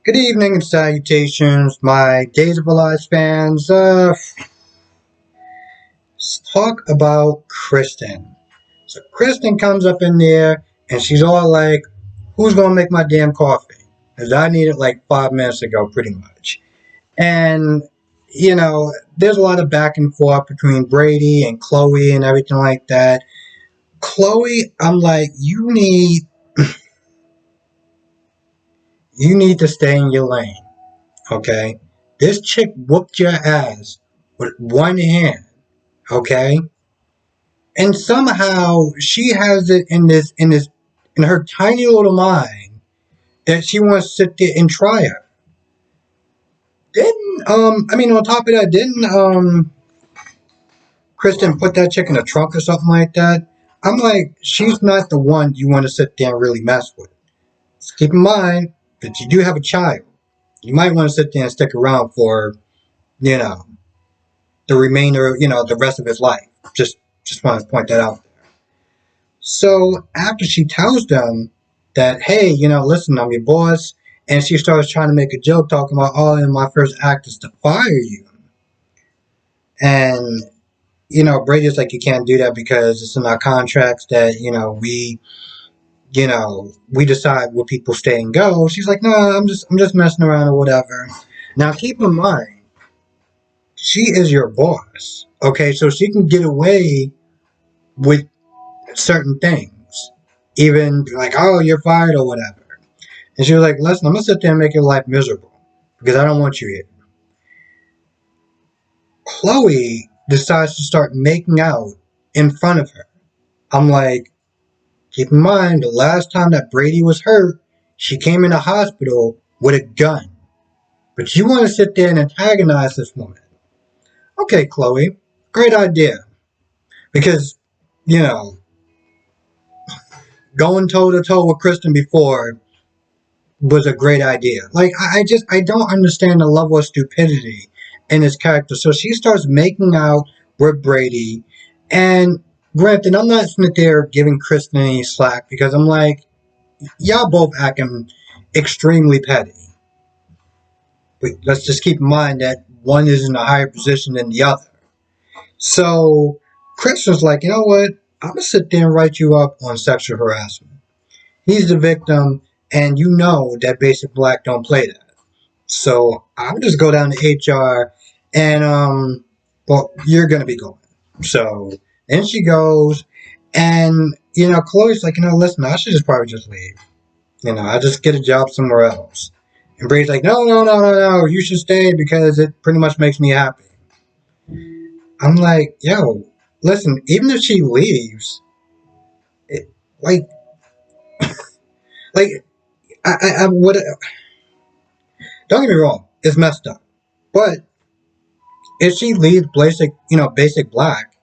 Good evening and salutations, my Days of Our Lives fans. Let's talk about Kristen. So Kristen comes up in there and she's all like, "Who's gonna make my damn coffee?" Because I need it like 5 minutes ago, pretty much. And there's a lot of back and forth between Brady and Chloe and everything like that. Chloe, I'm like, you need to stay in your lane. Okay? This chick whooped your ass with one hand, okay? And somehow she has it in her tiny little mind that she wants to sit there and try her. Didn't on top of that, didn't Kristen put that chick in the trunk or something like that? I'm like, she's not the one you want to sit there and really mess with. Just keep in mind that you do have a child. You might want to sit there and stick around for, you know, the remainder, the rest of his life. Just want to point that out. So after she tells them that, hey, listen, I'm your boss, and she starts trying to make a joke talking about, oh, and my first act is to fire you. And, Brady's like, you can't do that because it's in our contracts that, we decide where people stay and go. She's like, no, I'm just messing around or whatever. Now keep in mind, she is your boss. Okay, so she can get away with certain things. Even like, oh, you're fired or whatever. And she was like, listen, I'm going to sit there and make your life miserable because I don't want you here. Chloe decides to start making out in front of her. I'm like, keep in mind, the last time that Brady was hurt, she came in the hospital with a gun. But you want to sit there and antagonize this woman. Okay, Chloe, great idea. Because, you know, going toe to toe with Kristen before was a great idea. Like, I don't understand the level of stupidity in his character. So she starts making out with Brady, and granted, I'm not sitting there giving Kristen any slack because I'm like, y'all both acting extremely petty. But let's just keep in mind that one is in a higher position than the other. So Kristen's like, you know what? I'm gonna sit there and write you up on sexual harassment. He's the victim, and you know that Basic Black don't play that. So I'll just go down to HR, and well, you're gonna be going. So then she goes, and Chloe's like, listen, I should just probably just leave. I just get a job somewhere else. And Brady's like, no, no, no, no, no, you should stay because it pretty much makes me happy. I'm like, yo, listen, even if she leaves, it, like, like, I would. Don't get me wrong, it's messed up, but if she leaves Basic Black,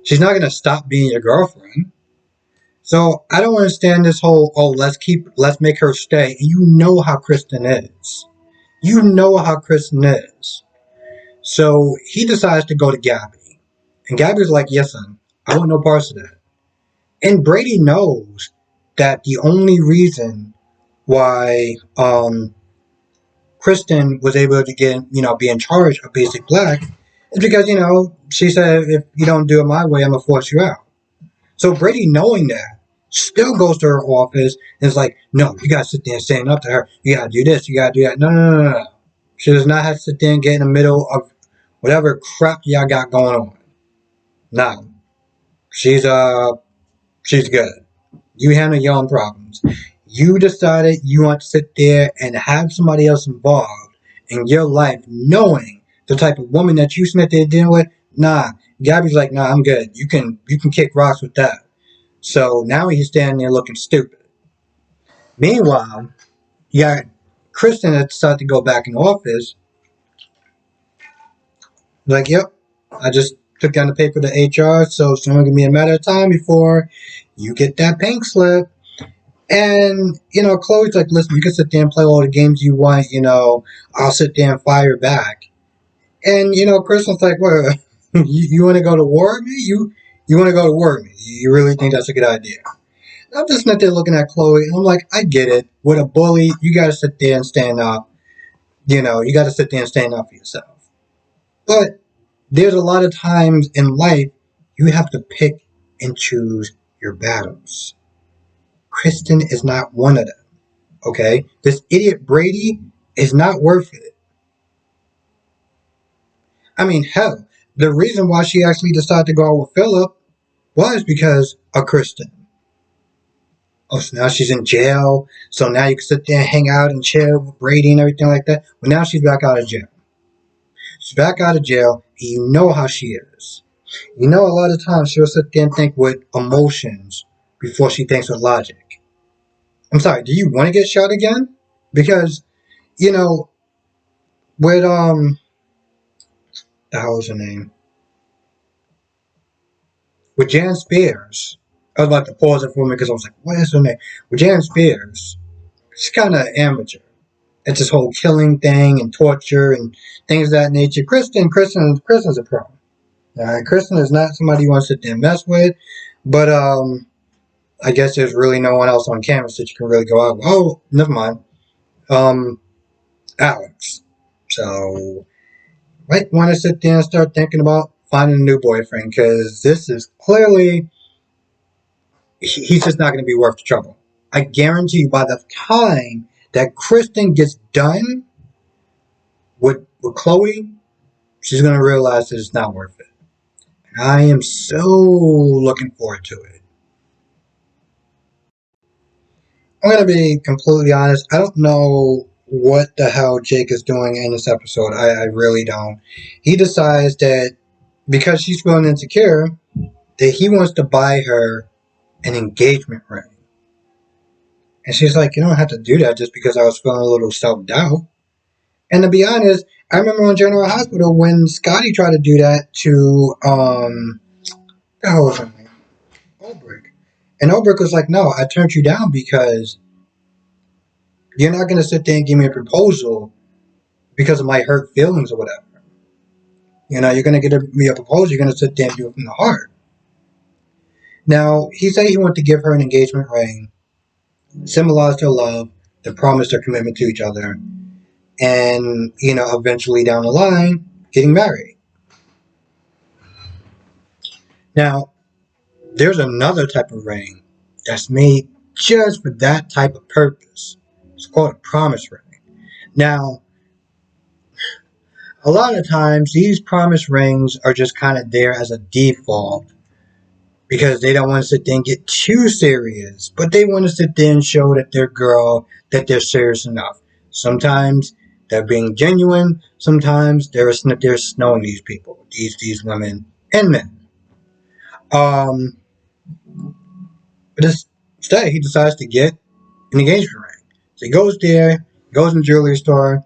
she's not gonna stop being your girlfriend. So I don't understand this whole let's make her stay. And you know how Kristen is. You know how Kristen is. So he decides to go to Gabby. And Gabby's like, yes, son, I want no parts of that. And Brady knows that the only reason why Kristen was able to be in charge of Basic Black is because, she said, if you don't do it my way, I'm going to force you out. So Brady, knowing that, still goes to her office and is like, no, you got to sit there and stand up to her. You got to do this. You got to do that. No, no, no, no, no. She does not have to sit there and get in the middle of whatever crap y'all got going on. No. She's good. You handle your own problems. You decided you want to sit there and have somebody else involved in your life, knowing the type of woman that you sit there dealing with. Nah, Gabby's like, nah, I'm good. You can kick rocks with that. So now he's standing there looking stupid. Meanwhile, you got Kristen that decided to go back in the office. Like, yep, I just took down the paper to HR, so it's only gonna be a matter of time before you get that pink slip. And, Chloe's like, listen, you can sit there and play all the games you want, I'll sit there and fire back. And, Kristen's like, what, you want to go to war with me? You want to go to war with me? You really think that's a good idea? I'm just not there looking at Chloe, and I'm like, I get it. With a bully, you gotta sit there and stand up. You got to sit there and stand up for yourself. But there's a lot of times in life you have to pick and choose your battles. Kristen is not one of them. Okay? This idiot Brady is not worth it. I mean, hell, the reason why she actually decided to go out with Philip was because of Kristen. Oh, so now she's in jail. So now you can sit there and hang out and chill with Brady and everything like that. But now she's back out of jail. She's back out of jail, and you know how she is. You know, a lot of times she'll sit there and think with emotions before she thinks with logic. I'm sorry, do you want to get shot again? Because, you know, with, the hell is her name? With Jan Spears. I was about to pause it for me because I was like, what is her name? With Jan Spears, she's kind of amateur. It's this whole killing thing and torture and things of that nature. Kristen's a pro. Kristen is not somebody you want to sit there and mess with, but I guess there's really no one else on campus that you can really go out with. Oh, never mind. Um, Alex. So, might want to sit there and start thinking about finding a new boyfriend because this is clearly he's just not going to be worth the trouble. I guarantee you, by the time that Kristen gets done with Chloe, she's going to realize that it's not worth it. And I am so looking forward to it. I'm going to be completely honest. I don't know what the hell Jake is doing in this episode. I really don't. He decides that because she's feeling insecure, that he wants to buy her an engagement ring. And she's like, you don't have to do that just because I was feeling a little self-doubt. And to be honest, I remember on General Hospital when Scotty tried to do that to, the hell was her name? Ulbrich. And Ulbrich was like, no, I turned you down because you're not going to sit there and give me a proposal because of my hurt feelings or whatever. You're going to get me a proposal, you're going to sit there and do it from the heart. Now, he said he wanted to give her an engagement ring, symbolize their love, to promise their commitment to each other, and, eventually down the line, getting married. Now, there's another type of ring that's made just for that type of purpose. It's called a promise ring. Now, a lot of times these promise rings are just kind of there as a default because they don't want to sit there and get too serious, but they want to sit there and show that that they're serious enough. Sometimes they're being genuine. Sometimes they're snowing these people, these women and men. But instead, he decides to get an engagement ring. So he goes there, goes in the jewelry store,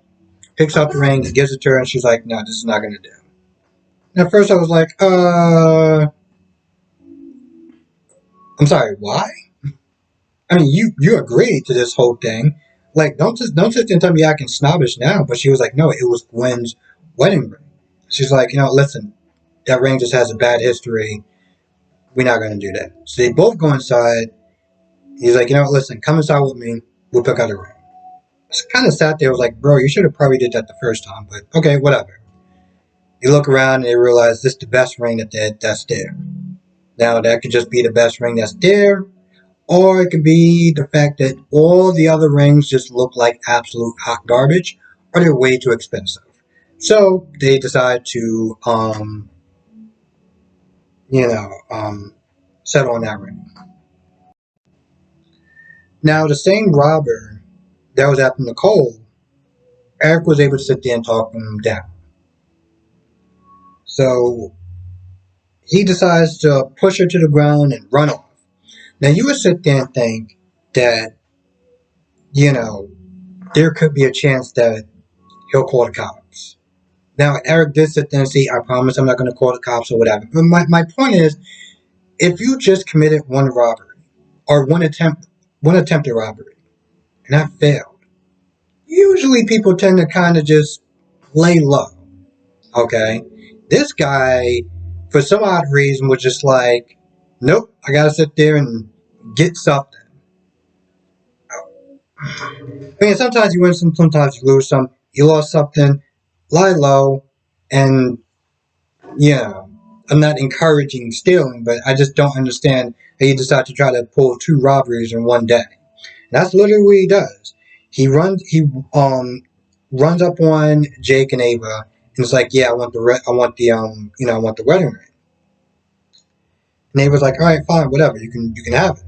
picks out the ring, gives it to her, and she's like, "No, this is not going to do." And at first, I was like, I'm sorry, why? I mean, you agreed to this whole thing. Like, don't sit there and tell me acting snobbish now." But she was like, "No, it was Gwen's wedding ring." She's like, listen, that ring just has a bad history. We're not going to do that. So they both go inside. He's like, listen, come inside with me. We'll pick out a ring. I kind of sat there. I was like, bro, you should have probably did that the first time. But okay, whatever. You look around and you realize this is the best ring that's there. Now, that could just be the best ring that's there. Or it could be the fact that all the other rings just look like absolute hot garbage, or they're way too expensive. So they decide to, settle on that ring. Now, the same robber that was after Nicole, Eric was able to sit there and talk him down. So he decides to push her to the ground and run off. Now, you would sit there and think that, there could be a chance that he'll call the cops. Now, Eric did sit there and say, I promise I'm not going to call the cops or whatever. But my point is, if you just committed one robbery or one attempted robbery and that failed, usually people tend to kind of just lay low. Okay? This guy, for some odd reason, was just like, nope, I got to sit there and get something. I mean, sometimes you win some, sometimes you lose some. you lost something, lie low, and yeah, I'm not encouraging stealing, but I just don't understand how you decide to try to pull two robberies in one day. And that's literally what he does. He runs up on Jake and Ava, and it's like, yeah, I want the wedding ring. And Ava's like, all right, fine, whatever, you can have it.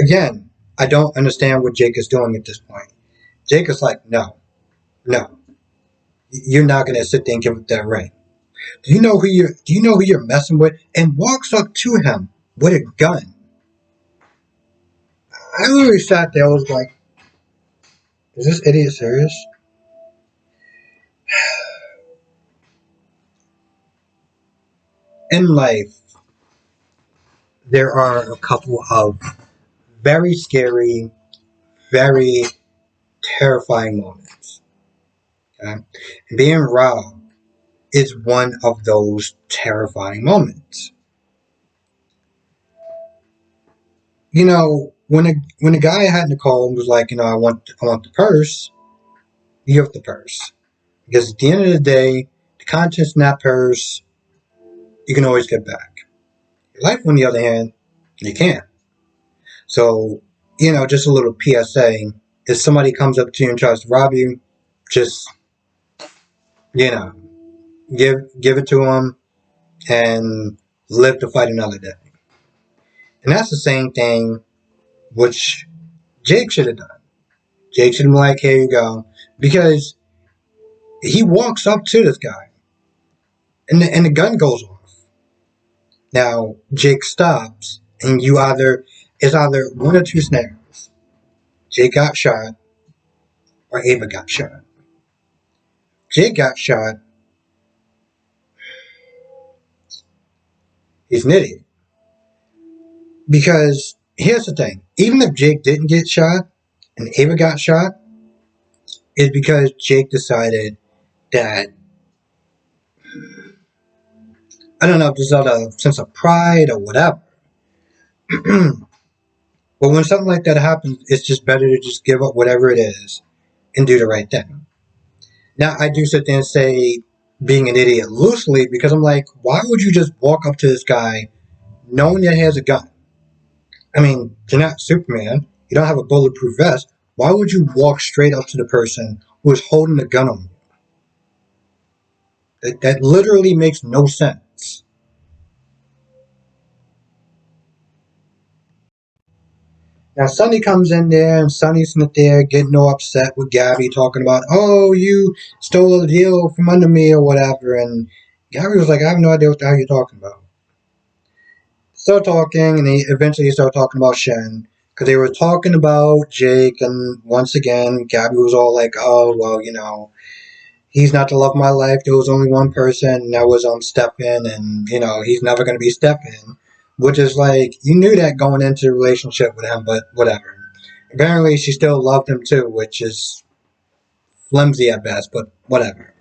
Again, I don't understand what Jake is doing at this point. Jake is like, no, no, you're not gonna sit there and give up that ring. Do you know who you're messing with? And walks up to him with a gun. I literally sat there. I was like, is this idiot serious? In life, there are a couple of very scary, very terrifying moments. Okay? And being robbed is one of those terrifying moments. You know, when a guy had Nicole and was like, I want the purse, you have the purse. Because at the end of the day, the contents in that purse, you can always get back. Your life, on the other hand, you can't. So, just a little PSA. If somebody comes up to you and tries to rob you, just, you know, give it to them and live to fight another day. And that's the same thing which Jake should have done. Jake should have been like, here you go. Because he walks up to this guy and the gun goes off. Now, Jake stops and it's either one or two scenarios. Jake got shot or Ava got shot. Jake got shot, he's an idiot. Because here's the thing, even if Jake didn't get shot and Ava got shot, it's because Jake decided that, I don't know if there's a sense of pride or whatever. But when something like that happens, it's just better to just give up whatever it is and do the right thing. Now, I do sit there and say being an idiot loosely because I'm like, why would you just walk up to this guy knowing that he has a gun? I mean, you're not Superman. You don't have a bulletproof vest. Why would you walk straight up to the person who is holding a gun on you? That literally makes no sense. Now, Sonny comes in there, and Sonny's not there getting all upset with Gabby, talking about, oh, you stole a deal from under me or whatever. And Gabby was like, I have no idea what the hell you're talking about. Start talking, and they eventually start talking about Shen. Because they were talking about Jake, and once again, Gabby was all like, oh, well, he's not the love of my life. There was only one person, and that was Stefan, and he's never gonna be Stefan. Which is like you knew that going into the relationship with him, but whatever. Apparently, she still loved him too, which is flimsy at best, but whatever.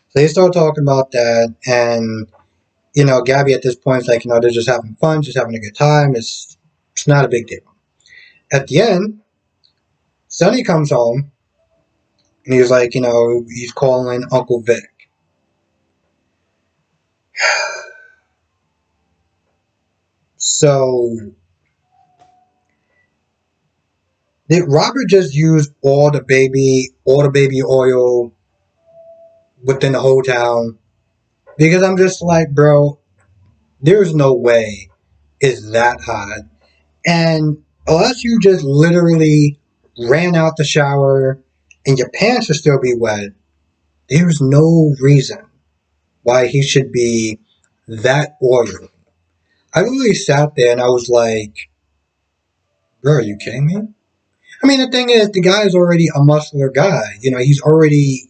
So they start talking about that, and Gabby at this point is like, they're just having fun, just having a good time. It's not a big deal. At the end, Sonny comes home, and he's like, he's calling Uncle Vic. So did Robert just use all the baby oil within the whole town? Because I'm just like, bro, there's no way it's that hot. And unless you just literally ran out the shower and your pants should still be wet, there's no reason why he should be that oily. I literally sat there and I was like, bro, are you kidding me? I mean, the thing is, the guy is already a muscular guy. He's already,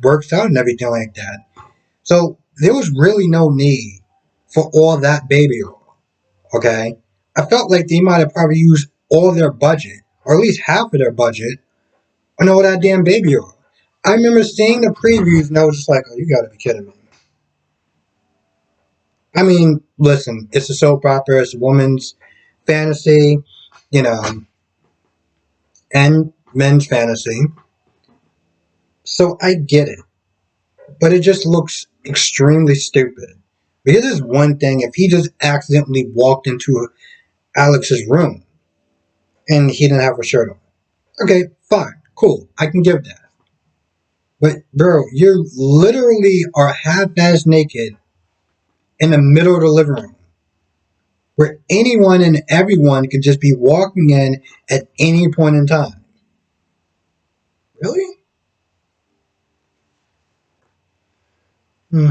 works out and everything like that. So there was really no need for all that baby oil. Okay? I felt like they might have probably used all their budget, or at least half of their budget, on all that damn baby oil. I remember seeing the previews and I was just like, oh, you gotta be kidding me. I mean, listen, it's a soap opera, it's a woman's fantasy, you know, and men's fantasy. So I get it. But it just looks extremely stupid. Because there's one thing, if he just accidentally walked into Alex's room and he didn't have a shirt on. Okay, fine, cool, I can give that. But bro, you literally are half-ass naked in the middle of the living room, where anyone and everyone could just be walking in at any point in time. Really? Hmm.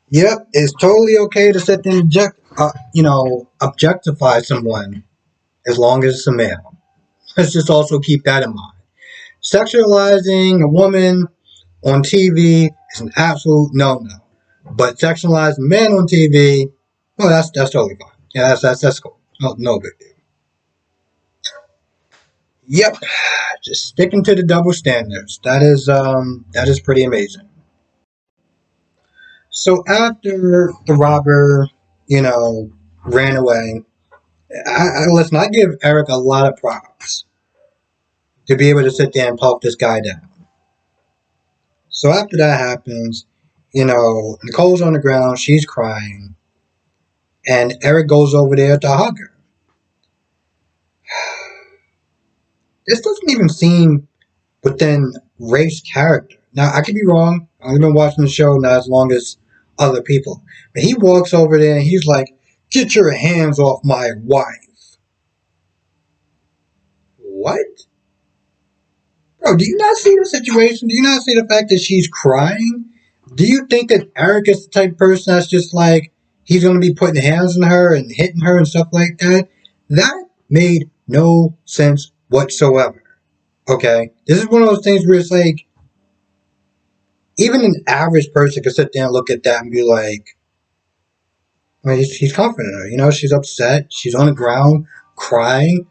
Yep, it's totally okay to sit there and objectify someone as long as it's a male. Let's just also keep that in mind. Sexualizing a woman on TV is an absolute no-no. But sexualizing men on TV, well, that's totally fine. Yeah, that's cool. No big deal. Yep, just sticking to the double standards. That is pretty amazing. So after the robber, you know, ran away, listen, I give Eric a lot of props to be able to sit there and talk this guy down. So after that happens, Nicole's on the ground, she's crying, and Eric goes over there to hug her. This doesn't even seem within Rafe's character. Now, I could be wrong. I've been watching the show not as long as other people. But he walks over there and he's like, "Get your hands off my wife." What? Bro, do you not see the situation? Do you not see the fact that she's crying? Do you think that Eric is the type of person that's just like, he's going to be putting hands on her and hitting her and stuff like that? That made no sense whatsoever. Okay? This is one of those things where it's like, even an average person could sit there and look at that and be like, I mean, he's comforting her. She's upset. She's on the ground crying.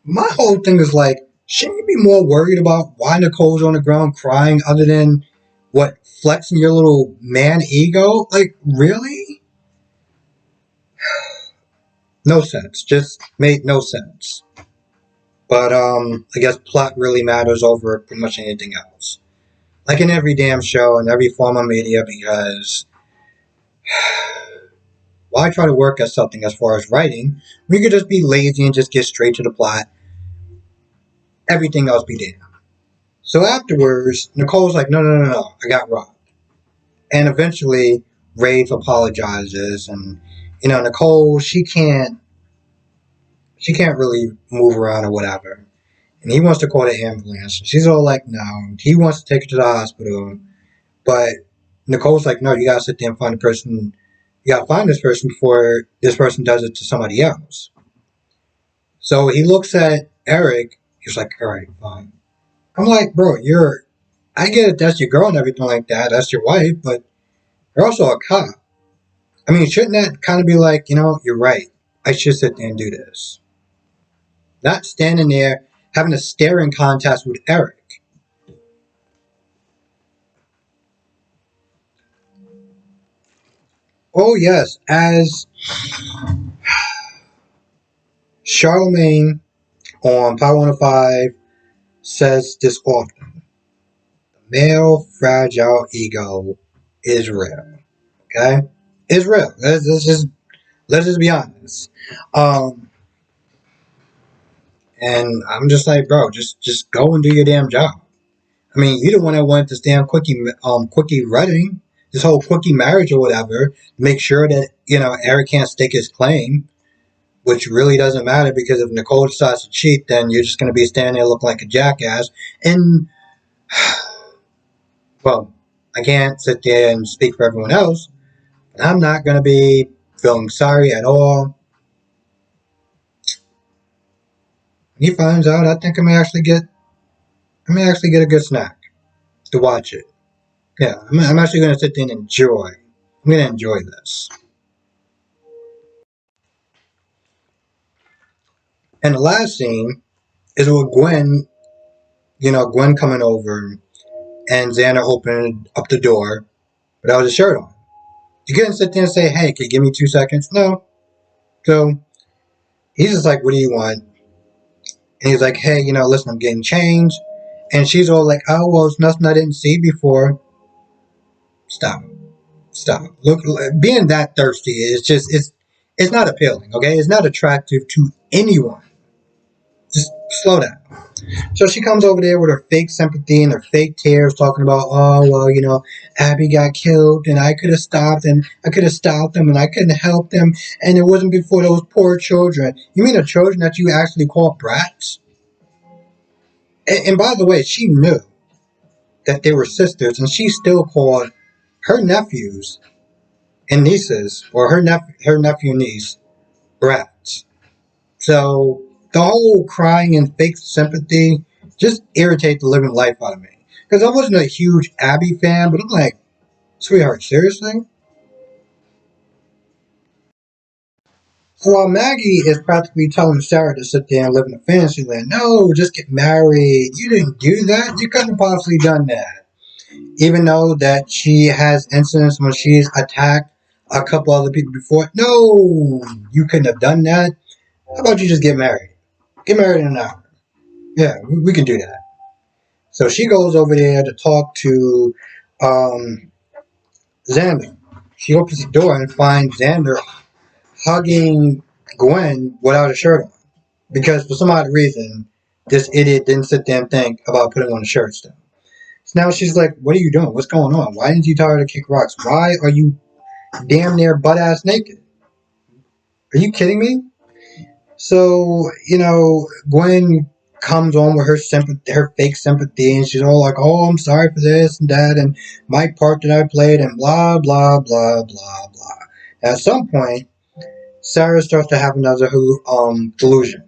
My whole thing is like, shouldn't you be more worried about why Nicole's on the ground crying other than what, flexing your little man ego? Like, really? No sense. Just made no sense. But I guess plot really matters over pretty much anything else. Like in every damn show and every form of media, because why try to work at something as far as writing? We could just be lazy and just get straight to the plot. Everything else be damned. So afterwards, Nicole's like, no, I got robbed. And eventually, Rafe apologizes, and Nicole, she can't really move around or whatever. And he wants to call the ambulance. She's all like, no. He wants to take her to the hospital, but Nicole's like, no, you gotta sit there and find the person. You gotta find this person before this person does it to somebody else. So he looks at Eric. He's like, all right, fine. I'm like, bro, I get it, that's your girl and everything like that. That's your wife, but you're also a cop. I mean, shouldn't that kind of be like, you're right. I should sit there and do this. Not standing there having a staring contest with Eric. Oh, yes, as Charlemagne on Power 105 says this often, the male fragile ego is real. Okay? It's real. Let's just be honest. And I'm just like, bro, just go and do your damn job. I mean, you're the one that wanted this damn quickie wedding, this whole quickie marriage or whatever, to make sure that Eric can't stake his claim, which really doesn't matter because if Nicole decides to cheat, then you're just going to be standing there looking like a jackass. And well, I can't sit there and speak for everyone else, but I'm not going to be feeling sorry at all. When he finds out, I think I may actually get a good snack to watch it. Yeah, I'm actually going to sit there and enjoy. I'm going to enjoy this. And the last scene is with Gwen, Gwen coming over and Xander opening up the door without his shirt on. You couldn't sit there and say, hey, can you give me 2 seconds? No. So He's just like, what do you want? And he's like, hey, listen, I'm getting changed. And she's all like, oh, well, it's nothing I didn't see before. Stop. Stop. Look, being that thirsty is just, it's not appealing, okay? It's not attractive to anyone. Just slow down. So she comes over there with her fake sympathy and her fake tears, talking about, oh, well, Abby got killed and I could have stopped and I could have stopped them and I couldn't help them. And it wasn't before those poor children. You mean the children that you actually call brats? And by the way, she knew that they were sisters and she still called her nephews and nieces, or her nephew and niece, brats. So the whole crying and fake sympathy just irritates the living life out of me. Because I wasn't a huge Abby fan, but I'm like, sweetheart, seriously? So while Maggie is practically telling Sarah to sit there and live in a fantasy land, no, just get married. You didn't do that. You couldn't have possibly done that. Even though that she has incidents when she's attacked a couple other people before. No, you couldn't have done that. How about you just get married? Get married in an hour. Yeah, we can do that. So she goes over there to talk to um, Xander. She opens the door and finds Xander hugging Gwen without a shirt on. Because for some odd reason, this idiot didn't sit there and think about putting on a shirt still. So now she's like, what are you doing? What's going on? Why didn't you tell her to kick rocks? Why are you damn near butt ass naked? Are you kidding me? So, Gwen comes on with her fake sympathy, and she's all like, "Oh, I'm sorry for this and that, and my part that I played, and blah blah blah blah blah." At some point, Sarah starts to have another delusion,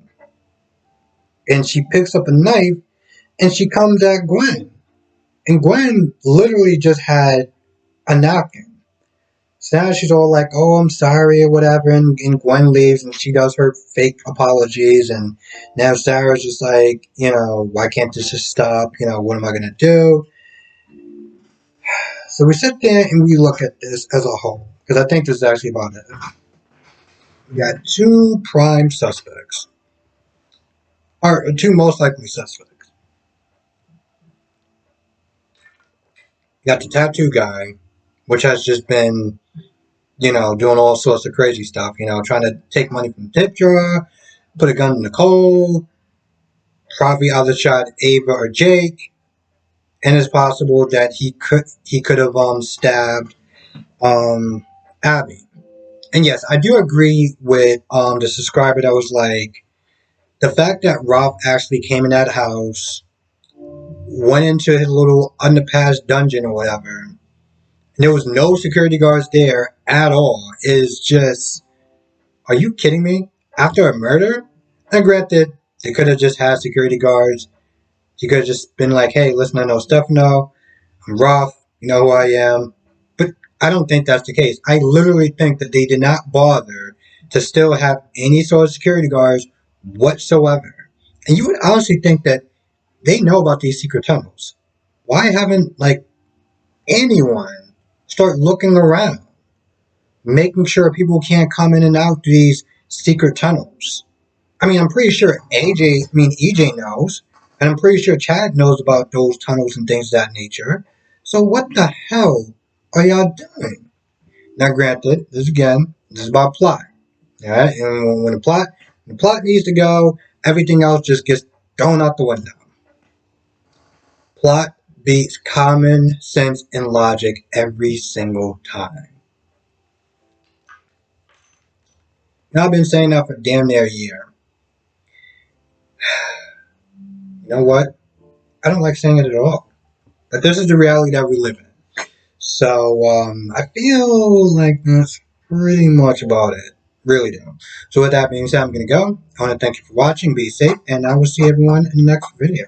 and she picks up a knife and she comes at Gwen, and Gwen literally just had a napkin. So now she's all like, oh, I'm sorry, or whatever, and Gwen leaves, and she does her fake apologies, and now Sarah's just like, why can't this just stop? What am I going to do? So we sit there and we look at this as a whole, because I think this is actually about it. We got two prime suspects, or two most likely suspects. You got the tattoo guy, which has just been, doing all sorts of crazy stuff, trying to take money from the tip jar, put a gun in Nicole, probably either shot Ava or Jake, and it's possible that he could have stabbed Abby. And yes, I do agree with the subscriber that was like, the fact that Ralph actually came in that house, went into his little underpass dungeon or whatever, and there was no security guards there at all, is just, are you kidding me? After a murder? And granted, they could have just had security guards. You could have just been like, hey, listen, I know Stefano, I'm Ralph, you know who I am. But I don't think that's the case. I literally think that they did not bother to still have any sort of security guards whatsoever. And you would honestly think that they know about these secret tunnels. Why haven't, anyone start looking around, making sure people can't come in and out these secret tunnels? I mean, I'm pretty sure EJ knows, and I'm pretty sure Chad knows about those tunnels and things of that nature. So what the hell are y'all doing? Now, granted, this is about plot. All right, and when the plot needs to go, everything else just gets thrown out the window. Plot beats common sense and logic every single time. Now, I've been saying that for damn near a year. You know what? I don't like saying it at all. But this is the reality that we live in. So I feel like that's pretty much about it. Really do. So with that being said, I'm going to go. I want to thank you for watching. Be safe. And I will see everyone in the next video.